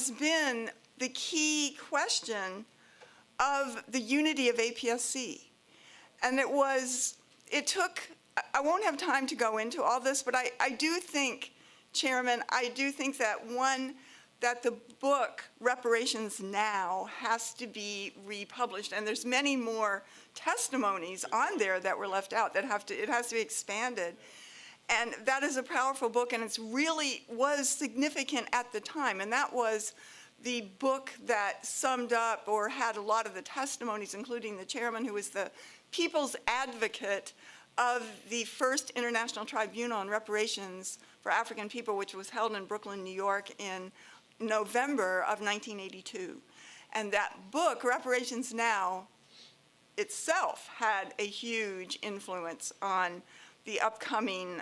has been the key question of the unity of APSC. And it took, I won't have time to go into all this, but I do think, Chairman, I do think that that the book, Reparations Now, has to be republished. And there's many more testimonies on there that were left out that it has to be expanded. And that is a powerful book, and it's really was significant at the time. And that was the book that summed up or had a lot of the testimonies, including the chairman, who was the people's advocate of the first International Tribunal on Reparations for African People, which was held in Brooklyn, New York in November of 1982. And that book, Reparations Now, itself had a huge influence on the upcoming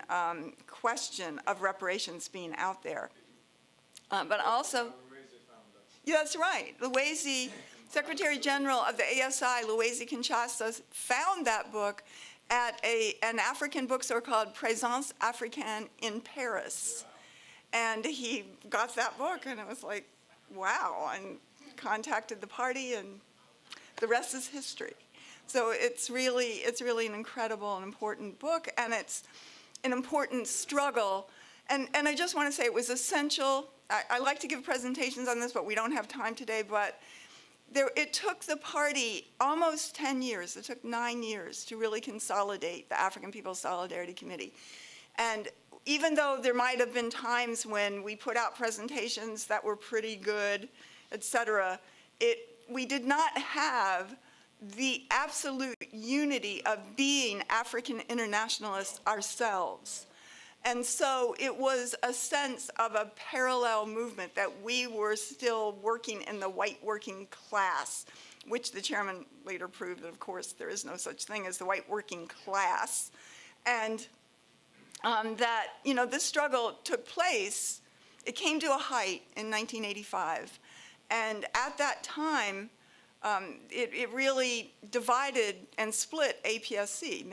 question of reparations being out there. But also, yeah, that's right. Louisi, Secretary General of the ASI, Louisi Kinshasa, found that book at an African bookstore called Présence Africaine in Paris. And he got that book, and it was like, wow, and contacted the party, and the rest is history. So it's really an incredible and important book, and it's an important struggle. And I just want to say it was essential. I like to give presentations on this, but we don't have time today. But it took the party almost 10 years. It took 9 years to really consolidate the African People's Solidarity Committee. And even though there might have been times when we put out presentations that were pretty good, et cetera, we did not have the absolute unity of being African internationalists ourselves. And so it was a sense of a parallel movement that we were still working in the white working class, which the chairman later proved that, of course, there is no such thing as the white working class. And that, this struggle took place. It came to a height in 1985. And at that time, it really divided and split APSC.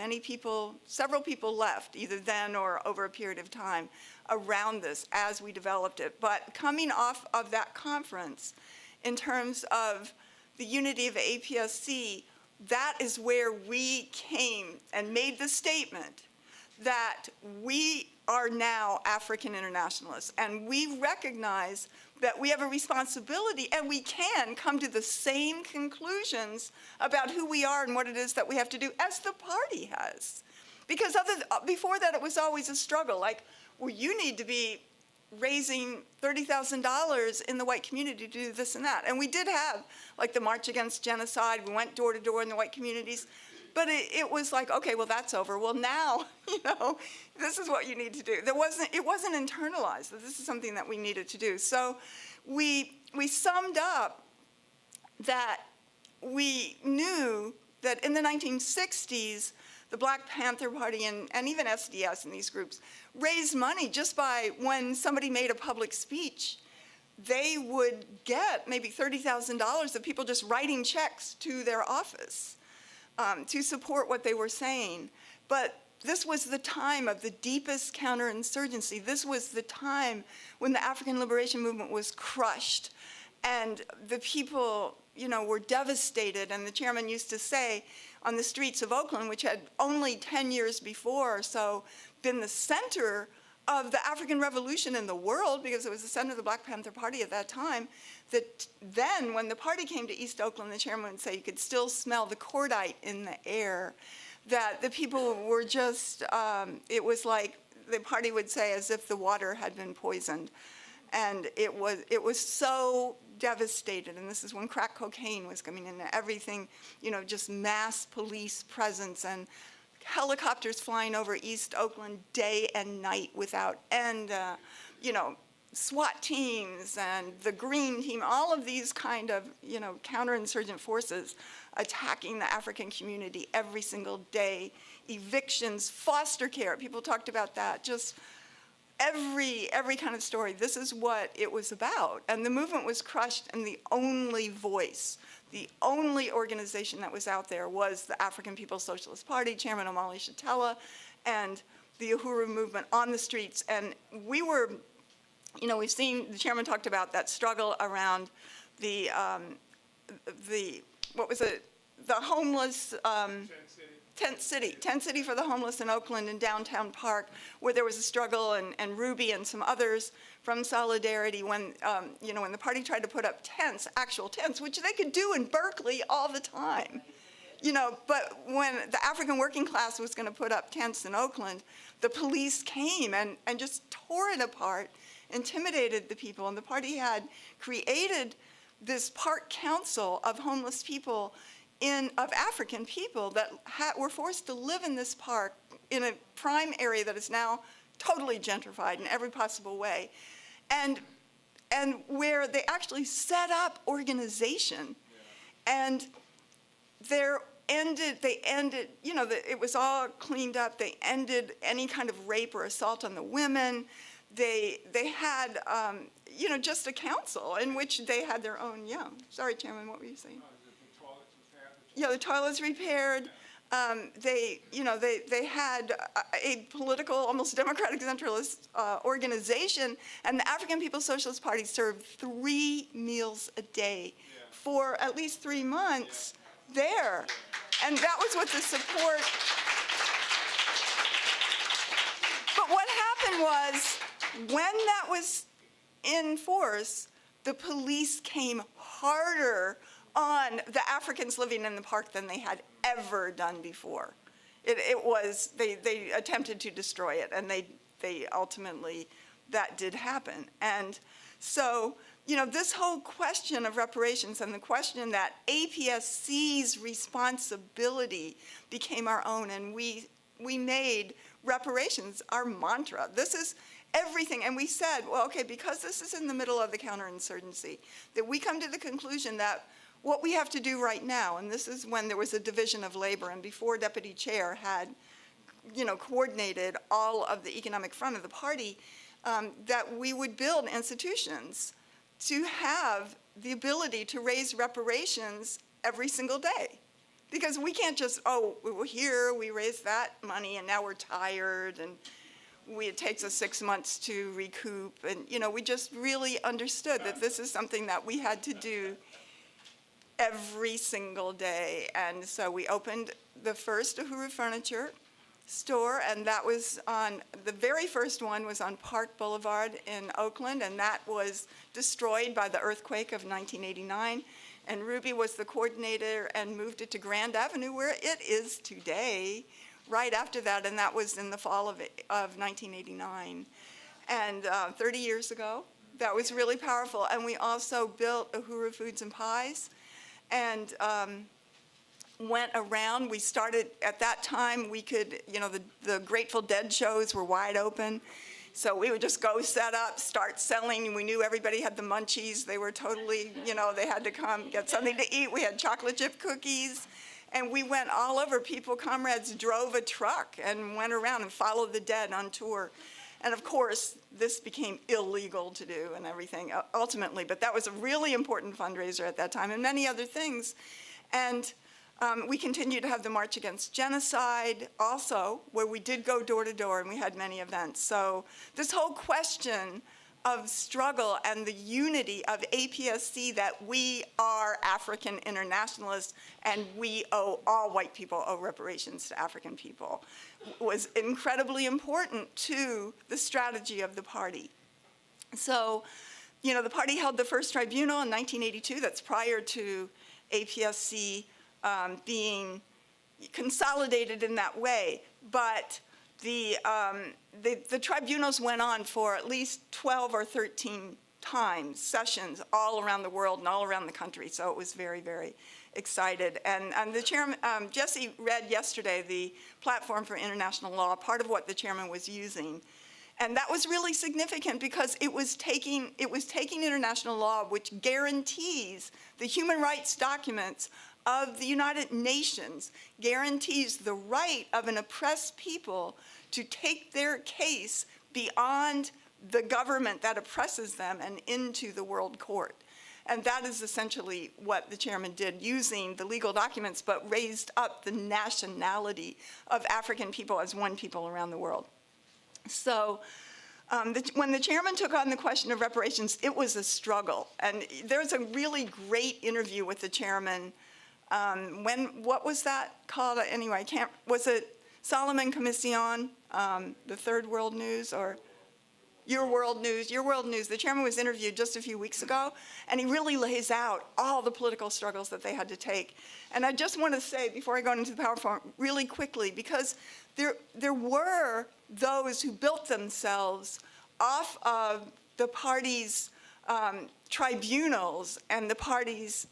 Several people left, either then or over a period of time, around this as we developed it. But coming off of that conference, in terms of the unity of APSC, that is where we came and made the statement that we are now African internationalists, and we recognize that we have a responsibility and we can come to the same conclusions about who we are and what it is that we have to do as the party has. Because before that, it was always a struggle, like, well, you need to be raising $30,000 in the white community to do this and that. And we did have, like, the March Against Genocide. We went door to door in the white communities. But it was like, okay, well, that's over. Well, now, this is what you need to do. It wasn't internalized that this is something that we needed to do. So we summed up that we knew that in the 1960s, the Black Panther Party and even SDS and these groups raised money just by when somebody made a public speech. They would get maybe $30,000 of people just writing checks to their office. To support what they were saying. But this was the time of the deepest counterinsurgency. This was the time when the African liberation movement was crushed, and the people, were devastated. And the chairman used to say on the streets of Oakland, which had only 10 years before or so been the center of the African Revolution in the world, because it was the center of the Black Panther Party at that time, that then when the party came to East Oakland, the chairman would say you could still smell the cordite in the air, that the people were just, it was like the party would say as if the water had been poisoned. And it was so devastated, and this is when crack cocaine was coming into everything, just mass police presence and helicopters flying over East Oakland day and night without end, SWAT teams and the Green Team, all of these kind of, counterinsurgent forces attacking the African community every single day, evictions, foster care, people talked about that, just every kind of story. This is what it was about. And the movement was crushed, and the only voice, the only organization that was out there was the African People's Socialist Party, Chairman Omali Shatella, and the Uhuru movement on the streets. And we were we've seen, the chairman talked about that struggle around the what was it, the homeless, Tent City for the homeless in Oakland and Downtown Park, where there was a struggle, and Ruby and some others from Solidarity when, when the party tried to put up tents, actual tents, which they could do in Berkeley all the time. But when the African working class was going to put up tents in Oakland, the police came and just tore it apart, intimidated the people, and the party had created this park council of homeless people, of African people that were forced to live in this park in a prime area that is now totally gentrified in every possible way, and where they actually set up organization, and they ended, it was all cleaned up. They ended any kind of rape or assault on the women. They had, just a council in which they had their own, Sorry, Chairman, what were you saying? The toilets repaired. They had a political, almost democratic centralist organization, and the African People's Socialist Party served 3 meals a day for at least 3 months there. And that was what the support. But what happened was, when that was in force, the police came harder on the Africans living in the park than they had ever done before. They attempted to destroy it, and they ultimately, that did happen. And so, this whole question of reparations and the question that APSC's responsibility became our own, and we made reparations our mantra. This is everything. And we said, well, okay, because this is in the middle of the counterinsurgency, that we come to the conclusion that what we have to do right now, and this is when there was a division of labor, and before Deputy Chair had, coordinated all of the economic front of the party, that we would build institutions to have the ability to raise reparations every single day. Because we can't just, we're here, we raised that money, and now we're tired, and it takes us 6 months to recoup. And, we just really understood that this is something that we had to do every single day. And so we opened the first Uhuru furniture store, and that was the very first one was on Park Boulevard in Oakland, and that was destroyed by the earthquake of 1989. And Ruby was the coordinator and moved it to Grand Avenue, where it is today, right after that, and that was in the fall of 1989. And 30 years ago, that was really powerful. And we also built Uhuru Foods and Pies, and went around. We started, at that time, we could, the Grateful Dead shows were wide open. So we would just go set up, start selling. We knew everybody had the munchies. They were totally, they had to come get something to eat. We had chocolate chip cookies. And we went all over. Comrades drove a truck and went around and followed the dead on tour. And of course, this became illegal to do and everything ultimately, but that was a really important fundraiser at that time, and many other things. And we continued to have the March Against Genocide also, where we did go door to door, and we had many events. So this whole question of struggle and the unity of APSC, that we are African internationalists and all white people owe reparations to African people, was incredibly important to the strategy of the party. So, the party held the first tribunal in 1982. That's prior to APSC being consolidated in that way. But the tribunals went on for at least 12 or 13 times, sessions all around the world and all around the country. So it was very, very excited. And the chairman, Jesse read yesterday the platform for international law, part of what the chairman was using. And that was really significant because it was taking international law, which guarantees the human rights documents of the United Nations, guarantees the right of an oppressed people to take their case beyond the government that oppresses them and into the world court. And that is essentially what the chairman did, using the legal documents, but raised up the nationality of African people as one people around the world. So When the chairman took on the question of reparations, it was a struggle. And there's a really great interview with the chairman. What was that called? Anyway, was it Solomon Commission, the Third World News, or Your World News? Your World News. The chairman was interviewed just a few weeks ago, and he really lays out all the political struggles that they had to take. And I just want to say, before I go into the PowerPoint, really quickly, because there were those who built themselves off of the party's tribunals and the party's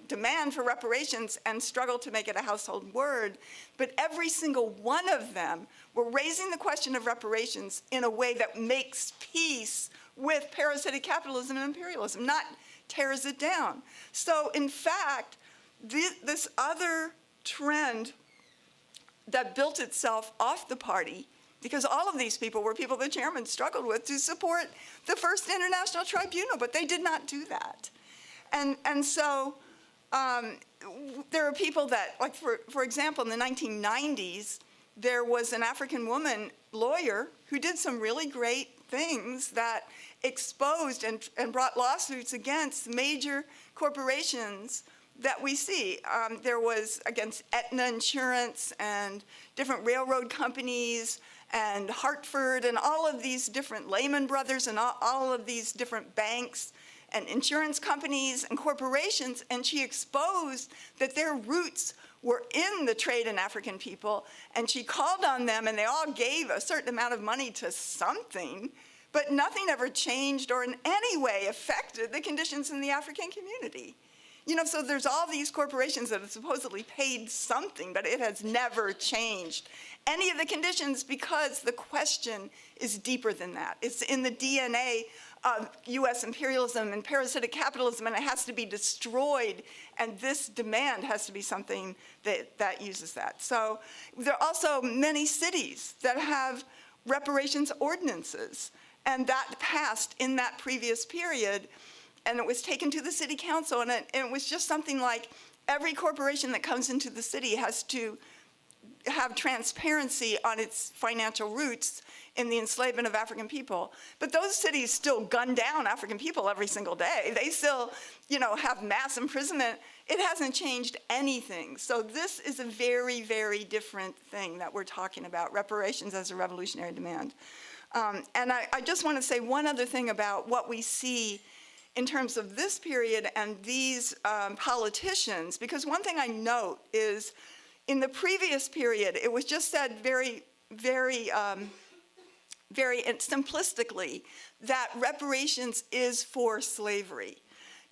demand for reparations and struggle to make it a household word, but every single one of them were raising the question of reparations in a way that makes peace with parasitic capitalism and imperialism, not tears it down. So in fact, this other trend that built itself off the party, because all of these people were people the chairman struggled with to support the first international tribunal, but they did not do that. And so there are people that, like for example, in the 1990s, there was an African woman lawyer who did some really great things that exposed and brought lawsuits against major corporations that we see. There was against Aetna Insurance and different railroad companies and Hartford and all of these different Lehman Brothers and all of these different banks and insurance companies and corporations, and she exposed that their roots were in the trade in African people, and she called on them, and they all gave a certain amount of money to something, but nothing ever changed or in any way affected the conditions in the African community. You know, so there's all these corporations that have supposedly paid something, but it has never changed any of the conditions because the question is deeper than that. It's in the DNA of US imperialism and parasitic capitalism, and it has to be destroyed, and this demand has to be something that uses that. So there are also many cities that have reparations ordinances, and that passed in that previous period, and it was taken to the city council, and it was just something like every corporation that comes into the city has to have transparency on its financial roots in the enslavement of African people. But those cities still gun down African people every single day. They still, you know, have mass imprisonment. It hasn't changed anything. So this is a very, very different thing that we're talking about, reparations as a revolutionary demand. And I just want to say one other thing about what we see in terms of this period and these politicians, because one thing I note is in the previous period, it was just said very simplistically that reparations is for slavery.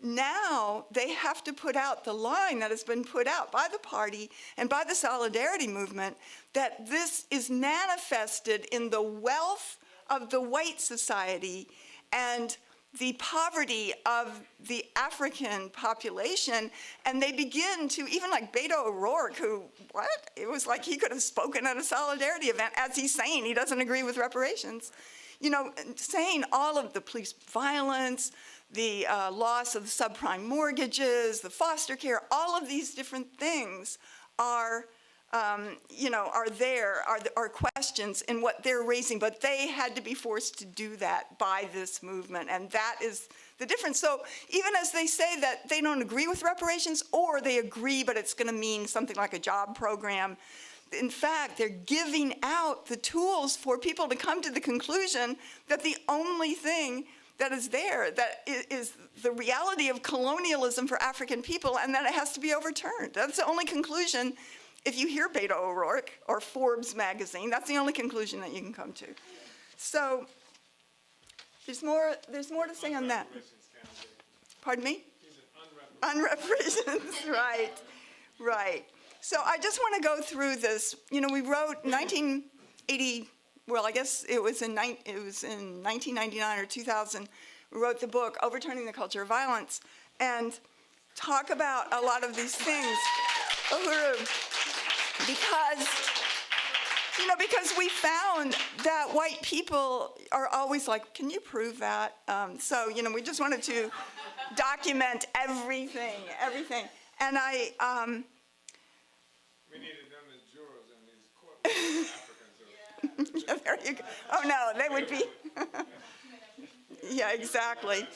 Now they have to put out the line that has been put out by the party and by the solidarity movement that this is manifested in the wealth of the white society and the poverty of the African population, and they begin to, even like Beto O'Rourke, who, it was like he could have spoken at a solidarity event, as he's saying he doesn't agree with reparations, you know, saying all of the police violence, the loss of subprime mortgages, the foster care, all of these different things are are questions in what they're raising, but they had to be forced to do that by this movement, and that is the difference. So even as they say that they don't agree with reparations, or they agree, but it's going to mean something like a job program, in fact, they're giving out the tools for people to come to the conclusion that the only thing that is there, that is the reality of colonialism for African people, and that it has to be overturned. That's the only conclusion. If you hear Beto O'Rourke or Forbes magazine, that's the only conclusion that you can come to. So there's more to say on that. Pardon me? Unreparations, right. So I just want to go through this. You know, we wrote 1980. Well, I guess it was in 1999 or 2000. We wrote the book Overturning the Culture of Violence, and talk about a lot of these things. Uhuru. Because we found that white people are always like, can you prove that? So, you know, we just wanted to document everything. And we needed them as jurors in these courtrooms, Africans. Yeah, there you go. Oh no, they would be. Yeah, exactly.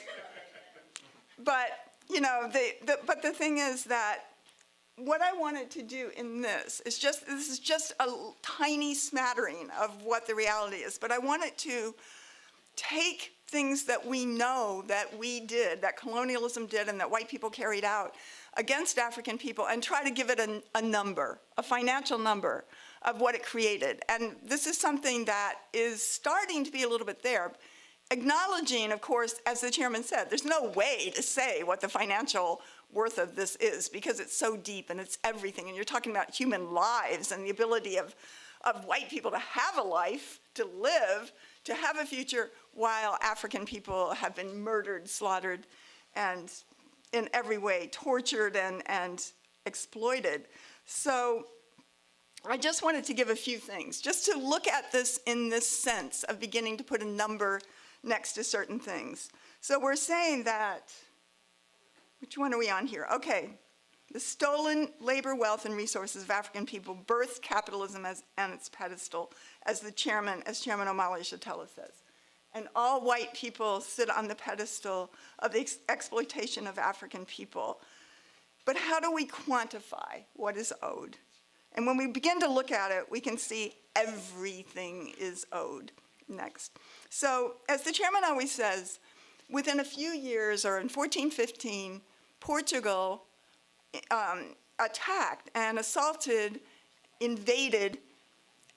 But, you know, but the thing is that what I wanted to do in this is this is just a tiny smattering of what the reality is, but I wanted to take things that we know that we did, that colonialism did, and that white people carried out against African people, and try to give it a number, a financial number of what it created. And this is something that is starting to be a little bit there. Acknowledging, of course, as the chairman said, there's no way to say what the financial worth of this is because it's so deep and it's everything. And you're talking about human lives and the ability of white people to have a life, to live, to have a future, while African people have been murdered, slaughtered, and in every way tortured and exploited. So I just wanted to give a few things, just to look at this in this sense of beginning to put a number next to certain things. So we're saying that, which one are we on here? Okay, the stolen labor, wealth, and resources of African people birthed capitalism on its pedestal, as Chairman Omali Shatella says. And all white people sit on the pedestal of the exploitation of African people. But how do we quantify what is owed? And when we begin to look at it, we can see everything is owed. Next. So, as the chairman always says, within a few years, or in 1415, Portugal attacked and assaulted, invaded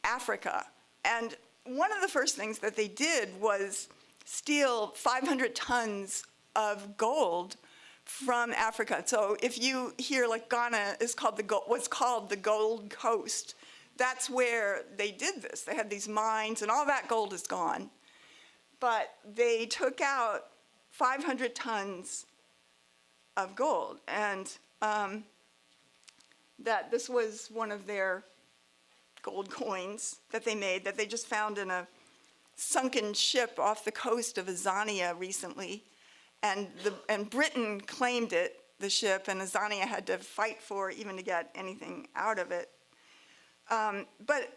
Africa. And one of the first things that they did was steal 500 tons of gold from Africa. So if you hear like Ghana is called was called the Gold Coast, that's where they did this. They had these mines, and all that gold is gone. But they took out 500 tons of gold, and that this was one of their gold coins that they made, that they just found in a sunken ship off the coast of Azania recently. And Britain claimed it, the ship, and Azania had to fight for even to get anything out of it. But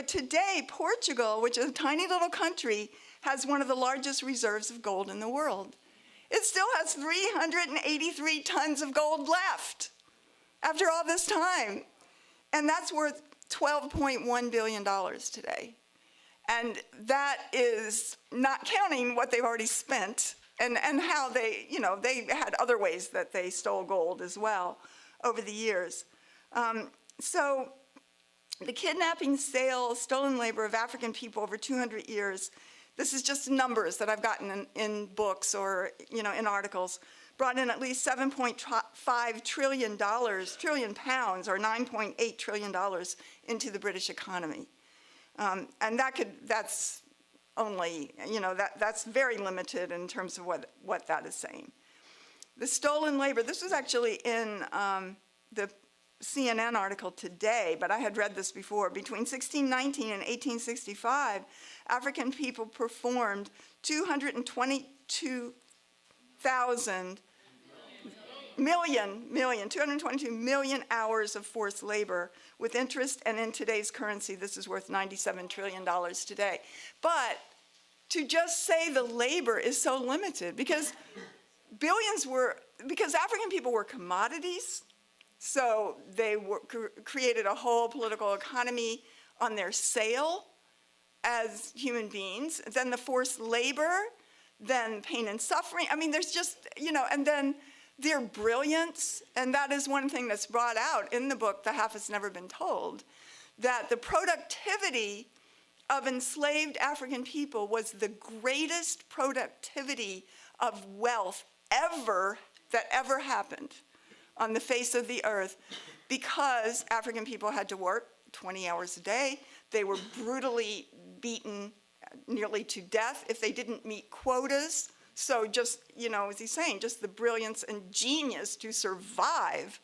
today, Portugal, which is a tiny little country, has one of the largest reserves of gold in the world. It still has 383 tons of gold left after all this time. And that's worth $12.1 billion today. And that is not counting what they've already spent and how they had other ways that they stole gold as well over the years. So the kidnapping, sale, stolen labor of African people over 200 years, this is just numbers that I've gotten in books or in articles, brought in at least $7.5 trillion pounds, or $9.8 trillion into the British economy. And that's only, that's very limited in terms of what that is saying. The stolen labor, this was actually in the CNN article today, but I had read this before. Between 1619 and 1865, African people performed 222 million hours of forced labor with interest, and in today's currency, this is worth $97 trillion today. But to just say the labor is so limited because African people were commodities, so they created a whole political economy on their sale as human beings. Then the forced labor, then pain and suffering. I mean, there's just, and then their brilliance, and that is one thing that's brought out in the book, The Half Has Never Been Told, that the productivity of enslaved African people was the greatest productivity of wealth that ever happened on the face of the earth, because African people had to work 20 hours a day. They were brutally beaten nearly to death if they didn't meet quotas. So just, as he's saying, just the brilliance and genius to survive,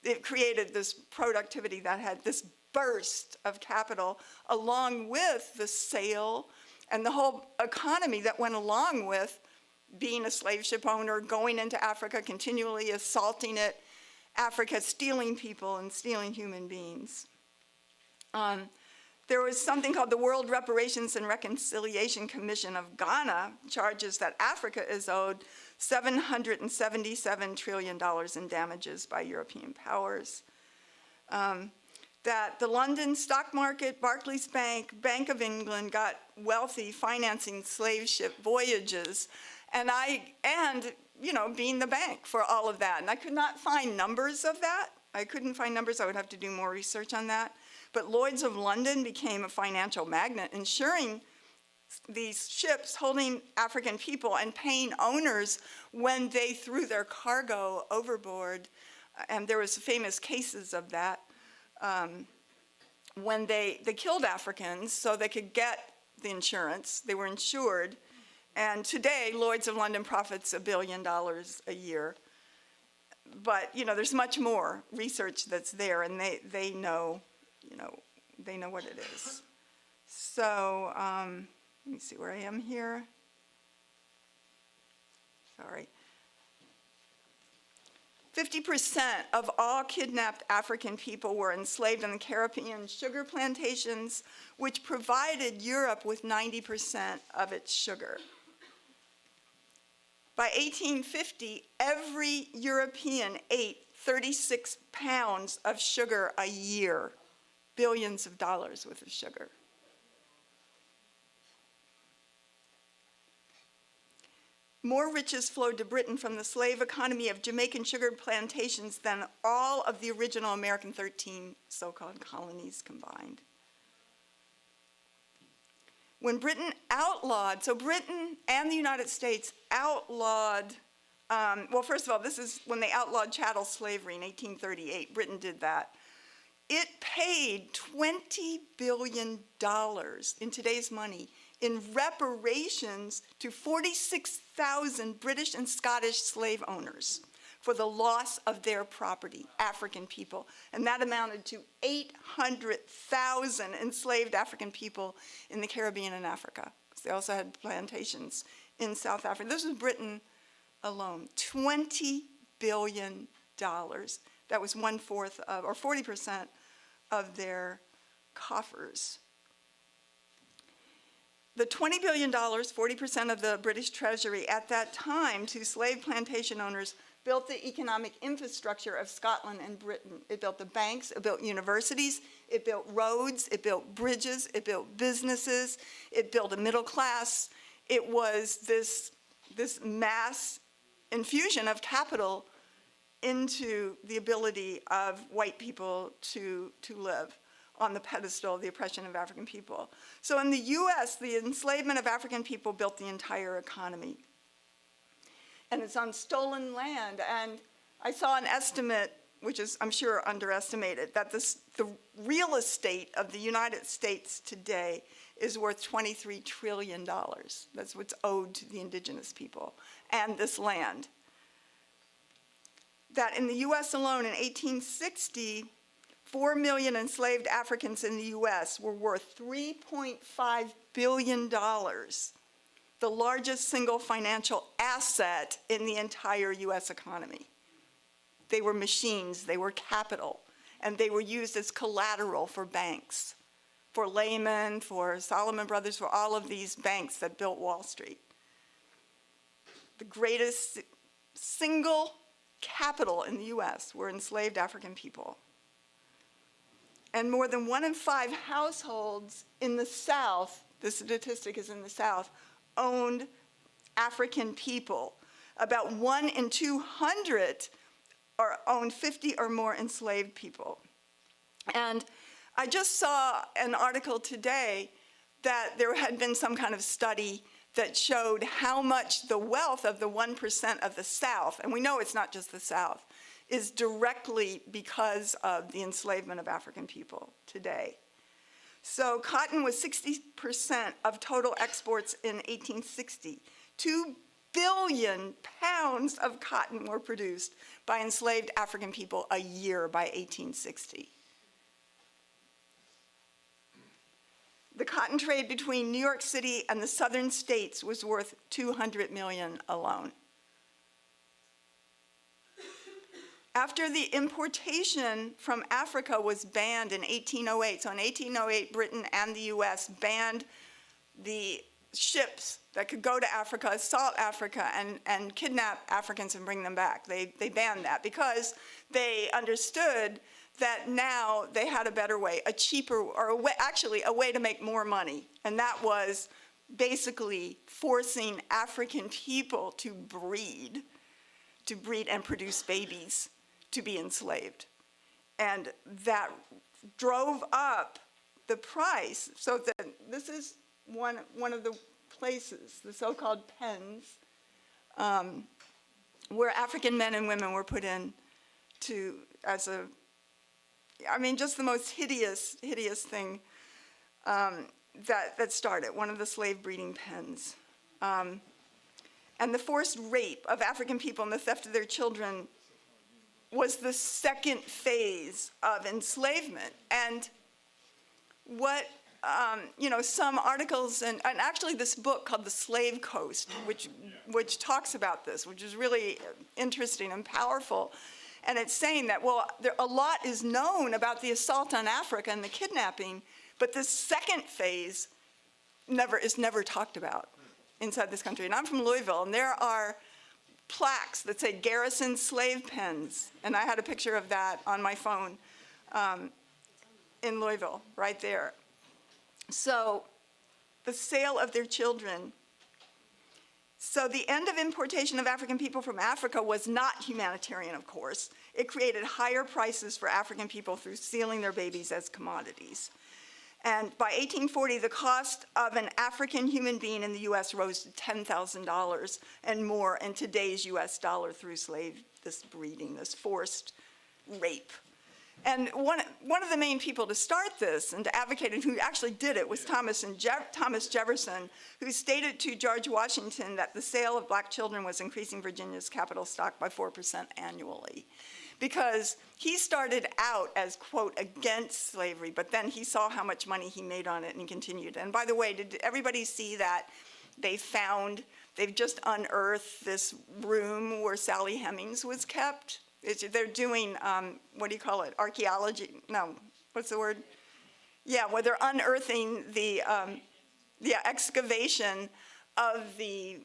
it created this productivity that had this burst of capital, along with the sale and the whole economy that went along with being a slave ship owner, going into Africa, continually assaulting it, Africa stealing people and stealing human beings. There was something called the World Reparations and Reconciliation Commission of Ghana, charges that Africa is owed $777 trillion in damages by European powers. That the London stock market, Barclays Bank, Bank of England got wealthy financing slave ship voyages, and being the bank for all of that. And I could not find numbers of that. I couldn't find numbers. I would have to do more research on that. But Lloyd's of London became a financial magnet, insuring these ships holding African people and paying owners when they threw their cargo overboard. And there was famous cases of that. When they killed Africans so they could get the insurance. They were insured. And today, Lloyd's of London profits $1 billion a year. But, there's much more research that's there, and they know, they know what it is. So, let me see where I am here. Sorry. 50% of all kidnapped African people were enslaved in the Caribbean sugar plantations, which provided Europe with 90% of its sugar. By 1850, every European ate 36 pounds of sugar a year, billions of dollars worth of sugar. More riches flowed to Britain from the slave economy of Jamaican sugar plantations than all of the original American 13 so-called colonies combined. When Britain outlawed, so Britain and the United States outlawed, well, first of all, this is when they outlawed chattel slavery in 1838. Britain did that. It paid $20 billion in today's money in reparations to 46,000 British and Scottish slave owners for the loss of their property, African people. And that amounted to 800,000 enslaved African people in the Caribbean and Africa. They also had plantations in South Africa. This was Britain alone, $20 billion. That was 1/4 of, or 40% of their coffers. The $20 billion, 40% of the British Treasury at that time to slave plantation owners built the economic infrastructure of Scotland and Britain. It built the banks, it built universities, it built roads, it built bridges, it built businesses, it built a middle class. It was this mass infusion of capital into the ability of white people to live on the pedestal of the oppression of African people. So in the US, the enslavement of African people built the entire economy. And it's on stolen land. And I saw an estimate, which is, I'm sure, underestimated, that the real estate of the United States today is worth $23 trillion. That's what's owed to the indigenous people and this land. That in the US alone in 1860, 4 million enslaved Africans in the US were worth $3.5 billion, the largest single financial asset in the entire US economy. They were machines, they were capital, and they were used as collateral for banks, for Lehman, for Salomon Brothers, for all of these banks that built Wall Street. The greatest single capital in the US were enslaved African people. And more than 1 in 5 households in the South, the statistic is in the South, owned African people. About 1 in 200 owned 50 or more enslaved people. And I just saw an article today that there had been some kind of study that showed how much the wealth of the 1% of the South, and we know it's not just the South, is directly because of the enslavement of African people today. So cotton was 60% of total exports in 1860. 2 billion pounds of cotton were produced by enslaved African people a year by 1860. The cotton trade between New York City and the southern states was worth $200 million alone. After the importation from Africa was banned in 1808, so in 1808, Britain and the US banned the ships that could go to Africa, assault Africa, and kidnap Africans and bring them back. They banned that because they understood that now they had a better way, a cheaper, or actually a way to make more money. And that was basically forcing African people to breed and produce babies to be enslaved. And that drove up the price. So this is one of the places, the so-called pens, where African men and women were put in just the most hideous thing that started, one of the slave breeding pens. And the forced rape of African people and the theft of their children was the second phase of enslavement. And what, some articles, and actually this book called The Slave Coast, which talks about this, which is really interesting and powerful. And it's saying that, well, a lot is known about the assault on Africa and the kidnapping, but this second phase is never talked about inside this country. And I'm from Louisville, and there are plaques that say Garrison slave pens, and I had a picture of that on my phone in Louisville, right there. So the sale of their children. So the end of importation of African people from Africa was not humanitarian, of course. It created higher prices for African people through selling their babies as commodities. And by 1840, the cost of an African human being in the US rose to $10,000 and more in today's US dollar through this breeding, this forced rape. And one of the main people to start this and to advocate it, who actually did it, was Thomas Jefferson, who stated to George Washington that the sale of black children was increasing Virginia's capital stock by 4% annually. Because he started out as, quote, against slavery, but then he saw how much money he made on it and he continued. And by the way, did everybody see that they've just unearthed this room where Sally Hemings was kept? They're doing, what do you call it, archaeology? No, what's the word? Yeah, where they're unearthing the excavation of the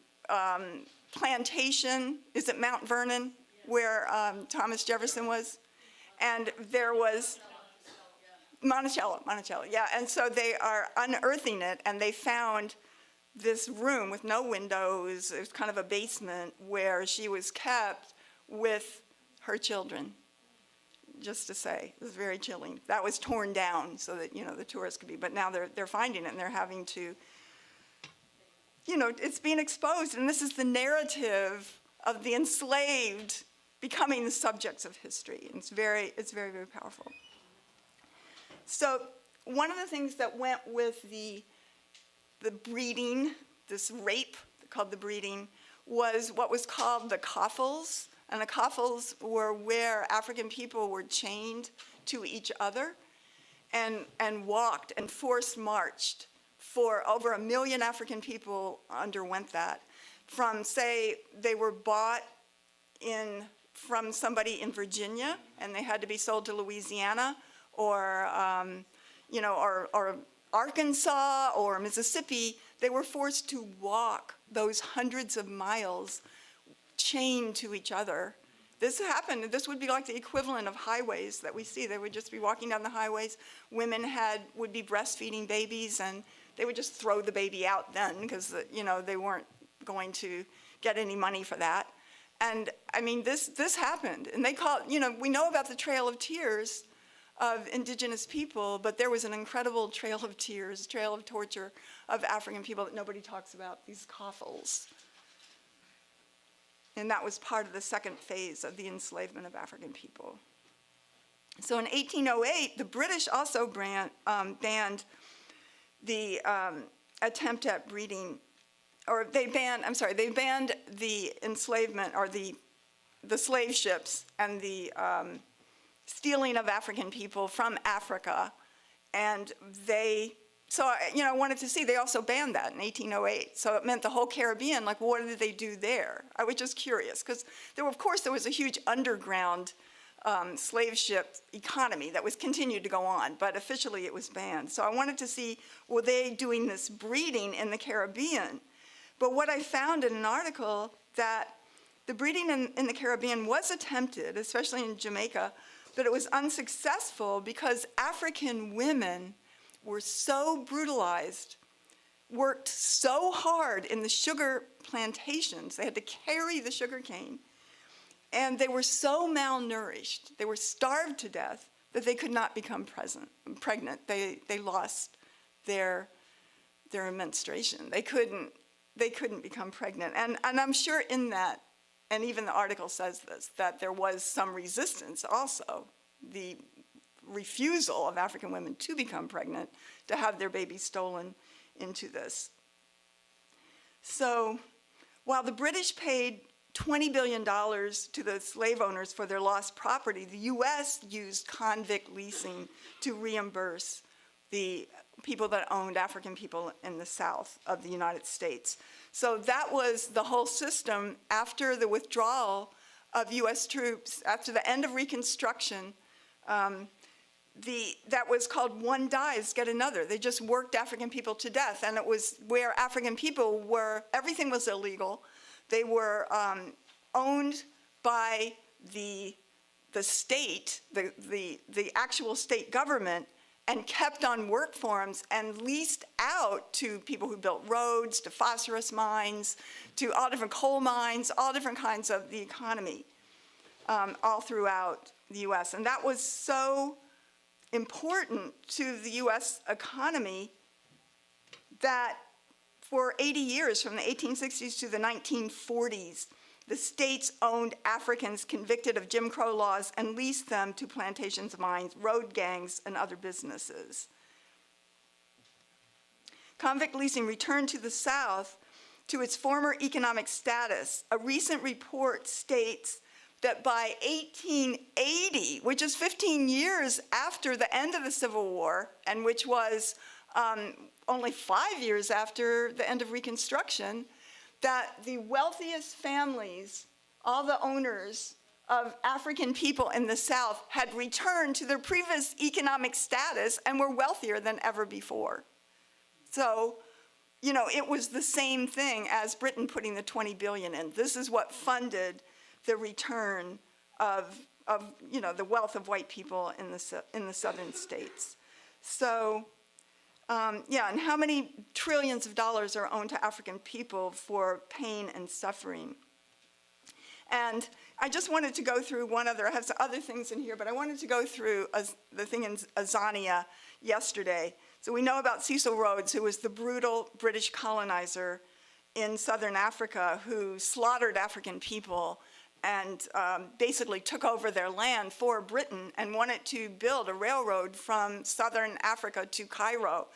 plantation, is it Mount Vernon, where Thomas Jefferson was? And there was Monticello, yeah. And so they are unearthing it, and they found this room with no windows. It was kind of a basement where she was kept with her children, just to say. It was very chilling. That was torn down so that, the tourists could be, but now they're finding it and they're having to, it's being exposed, and this is the narrative of the enslaved becoming the subjects of history. And it's very, very powerful. So one of the things that went with the breeding, this rape called the breeding, was what was called the coffles. And the coffles were where African people were chained to each other and walked and forced marched. For over 1 million African people underwent that. From, say, they were bought from somebody in Virginia, and they had to be sold to Louisiana, or Arkansas or Mississippi. They were forced to walk those hundreds of miles chained to each other. This happened. This would be like the equivalent of highways that we see. They would just be walking down the highways. Women would be breastfeeding babies, and they would just throw the baby out then because they weren't going to get any money for that. And I mean, this happened. And they call it, we know about the Trail of Tears of indigenous people, but there was an incredible trail of tears, trail of torture of African people that nobody talks about, these coffles. And that was part of the second phase of the enslavement of African people. So in 1808, the British also banned the attempt at breeding, or they banned the enslavement, or the slave ships and the stealing of African people from Africa. And I wanted to see, they also banned that in 1808. So it meant the whole Caribbean, what did they do there? I was just curious, because there was a huge underground slave ship economy that was continued to go on, but officially it was banned. So I wanted to see, were they doing this breeding in the Caribbean? But what I found in an article that the breeding in the Caribbean was attempted, especially in Jamaica, but it was unsuccessful because African women were so brutalized, worked so hard in the sugar plantations, they had to carry the sugar cane, and they were so malnourished, they were starved to death, that they could not become pregnant. They lost their menstruation. They couldn't become pregnant. And I'm sure in that, and even the article says this, that there was some resistance also, the refusal of African women to become pregnant, to have their babies stolen into this. So while the British paid $20 billion to the slave owners for their lost property, the US used convict leasing to reimburse the people that owned African people in the South of the United States. So that was the whole system after the withdrawal of US troops, after the end of Reconstruction. That was called one dies, get another. They just worked African people to death, and it was where African people were, everything was illegal. They were owned by the state, the actual state government, and kept on work farms and leased out to people who built roads, to phosphorus mines, to all different coal mines, all different kinds of the economy, all throughout the US. And that was so important to the US economy that for 80 years, from the 1860s to the 1940s, the states owned Africans convicted of Jim Crow laws and leased them to plantations, mines, road gangs, and other businesses. Convict leasing returned to the South to its former economic status. A recent report states that by 1880, which is 15 years after the end of the Civil War, and which was only 5 years after the end of Reconstruction, that the wealthiest families, all the owners of African people in the South, had returned to their previous economic status and were wealthier than ever before. So, you know, it was the same thing as Britain putting the 20 billion in. This is what funded the return of you know, the wealth of white people in the southern states. So, yeah, and how many trillions of dollars are owed to African people for pain and suffering? And I just wanted to go through one other, I have some other things in here, but I wanted to go through the thing in Azania yesterday. So we know about Cecil Rhodes, who was the brutal British colonizer in southern Africa who slaughtered African people and basically took over their land for Britain and wanted to build a railroad from southern Africa to Cairo.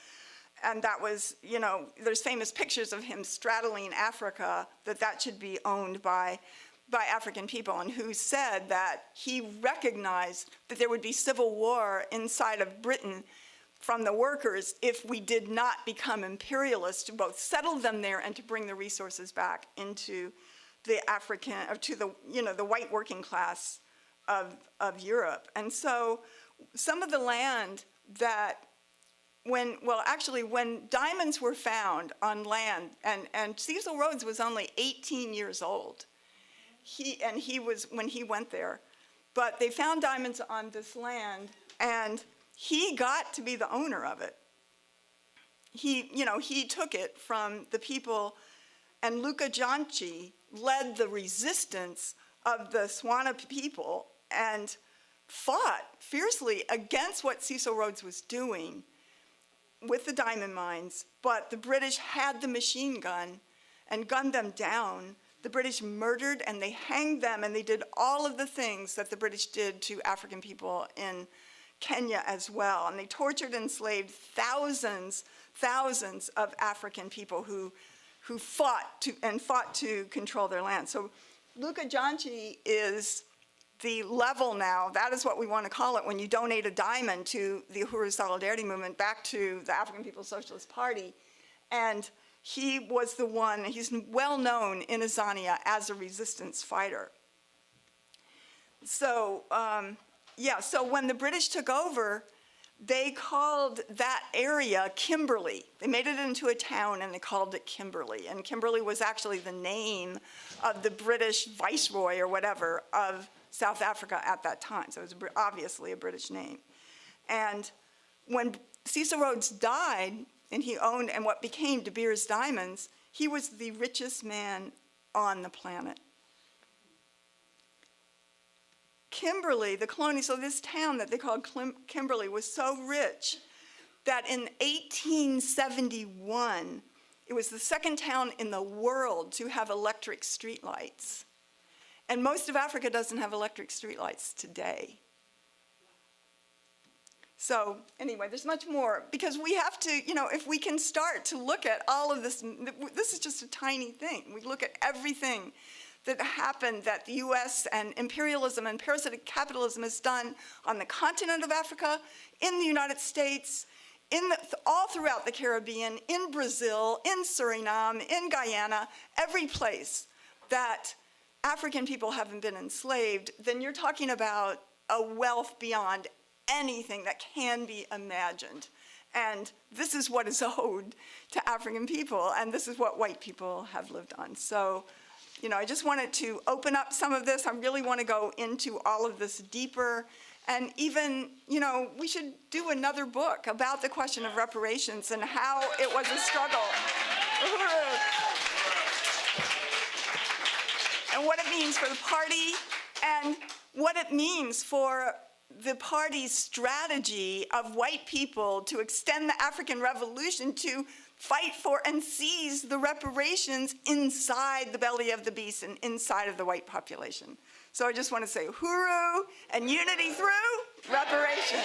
And that was, you know, there's famous pictures of him straddling Africa, that should be owned by African people, and who said that he recognized that there would be civil war inside of Britain from the workers if we did not become imperialists, to both settle them there and to bring the resources back into the African, or to the, you know, the white working class of Europe. And so some of the land that when diamonds were found on land, and Cecil Rhodes was only 18 years old, he was when he went there, but they found diamonds on this land, and he got to be the owner of it. He took it from the people, and Luca Janci led the resistance of the Swana people and fought fiercely against what Cecil Rhodes was doing with the diamond mines, but the British had the machine gun and gunned them down. The British murdered and they hanged them, and they did all of the things that the British did to African people in Kenya as well. And they tortured and enslaved thousands of African people who fought to control their land. So Luca Janci is the level now, that is what we want to call it, when you donate a diamond to the Uhuru Solidarity Movement back to the African People's Socialist Party. And he was the one, he's well known in Azania as a resistance fighter. So Yeah, so when the British took over, they called that area Kimberley. They made it into a town and they called it Kimberley. And Kimberley was actually the name of the British viceroy or whatever of South Africa at that time. So it was obviously a British name. And when Cecil Rhodes died and he owned and what became De Beers Diamonds, he was the richest man on the planet. Kimberley, the colony, so this town that they called Kimberley was so rich that in 1871, it was the second town in the world to have electric streetlights. And most of Africa doesn't have electric streetlights today. So anyway, there's much more, because we have to, if we can start to look at all of this, this is just a tiny thing. We look at everything that happened that the US and imperialism and parasitic capitalism has done on the continent of Africa, in the United States, all throughout the Caribbean, in Brazil, in Suriname, in Guyana, every place that African people haven't been enslaved, then you're talking about a wealth beyond anything that can be imagined. And this is what is owed to African people, and this is what white people have lived on. So, I just wanted to open up some of this. I really want to go into all of this deeper. And even, we should do another book about the question of reparations and how it was a struggle. Uhuru. And what it means for the party and what it means for the party's strategy of white people to extend the African Revolution to fight for and seize the reparations inside the belly of the beast and inside of the white population. So I just want to say Uhuru and unity through reparations.